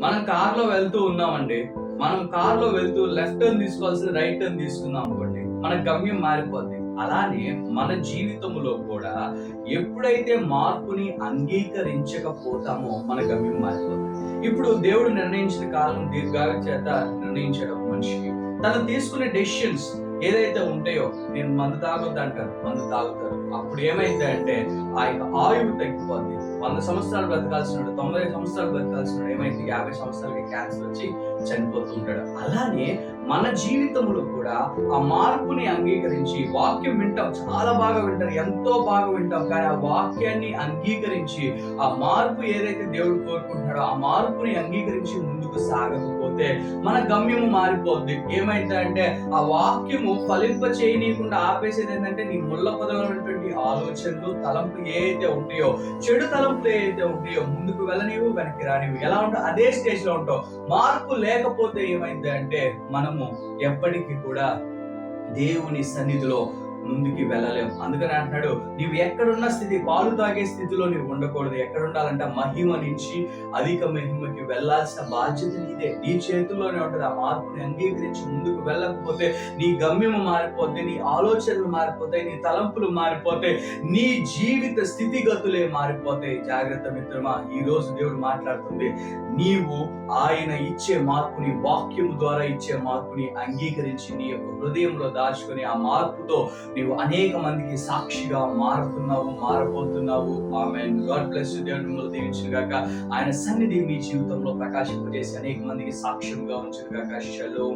మనం కార్లో వెళ్తూ ఉన్నామండి. మనం కార్లో వెళ్తూ లెఫ్ట్ టర్న్ తీసుకోవాల్సింది రైట్ టర్న్ తీసుకున్నాం అనుకోండి, మన గమ్యం మారిపోద్ది. అలానే మన జీవితంలో కూడా ఎప్పుడైతే మార్పుని అంగీకరించకపోతామో మన గమ్యం మారిపోద్ది. ఇప్పుడు దేవుడు నిర్ణయించిన కాలం దీర్ఘాల చేత నిర్ణయించాడు ఒక మనిషికి. తను తీసుకునే డెసిషన్స్ ఏదైతే ఉంటాయో, నేను మందు తాగొద్దు అంటారు, మందు తాగుతారు. అప్పుడు ఏమైందంటే ఆ యొక్క ఆయువు తగ్గిపోద్ది. 100 సంవత్సరాలు బ్రతకాల్సినాడు, 90 సంవత్సరాలు బ్రతకాల్సినాడు, ఏమైంది 50 సంవత్సరాలకి క్యాన్సర్ వచ్చి చనిపోతూ ఉంటాడు. అలానే మన జీవితంలో కూడా ఆ మార్పుని అంగీకరించి, వాక్యం వింటాం, చాలా బాగా వింటారు, ఎంతో బాగా వింటాం, కానీ ఆ వాక్యాన్ని అంగీకరించి ఆ మార్పు ఏదైతే దేవుడు కోరుకుంటున్నాడో ఆ మార్పుని అంగీకరించి ముందుకు సాగకపోతే మన గమ్యము మారిపోద్ది. ఏమైందంటే ఆ వాక్యము ఫలింప చేయనీయకుండా ఆపేసేది ఏంటంటే నీ ముళ్ళ పొదలైనటువంటి ఆలోచనలు, తలంపులు ఏవైతే ఉంటాయో, చెడు తలంపులు ఏవైతే ఉంటాయో ముందుకు వెళ్ళనివు, వెనక్కి రానివు. ఎలా ఉంటావు అదే స్టేజ్ లో ఉంటావు. మార్పు లేకపోతే ఏమైంది అంటే మనము ఎప్పటికీ కూడా దేవుని సన్నిధిలో ముందుకి వెళ్ళలేము. అందుకని అంటున్నాడు, నీవు ఎక్కడున్న స్థితి, పాలు తాగే స్థితిలో నీవు ఉండకూడదు. ఎక్కడ ఉండాలంటే మహిమ నుంచి అధిక మహిమకి వెళ్ళాల్సిన బాధ్యత నీదే, నీ చేతుల్లోనే ఉంటుంది. ఆ మార్పుని అంగీకరించి ముందుకు వెళ్ళకపోతే నీ గమ్యము మారిపోతే, నీ ఆలోచనలు మారిపోతాయి, నీ తలంపులు మారిపోతాయి, నీ జీవిత స్థితిగతులే మారిపోతాయి. జాగ్రత్త మిత్రమా, ఈ రోజు దేవుడు మాట్లాడుతుంది, నీవు ఆయన ఇచ్చే మార్పుని, వాక్యము ద్వారా ఇచ్చే మార్పుని అంగీకరించి నీ యొక్క హృదయంలో దాచుకొని ఆ మార్పుతో నీవు అనేక మందికి సాక్షిగా మారబోతున్నావు. ఆమేన్. God bless you. దేవుడు మిమ్మల్ని దీవించును గాక. ఆయన సన్నిధి మీ జీవితంలో ప్రకాశింపజేసి అనేక మందికి సాక్ష్యంగా ఉంచును గాక. షలోమ్.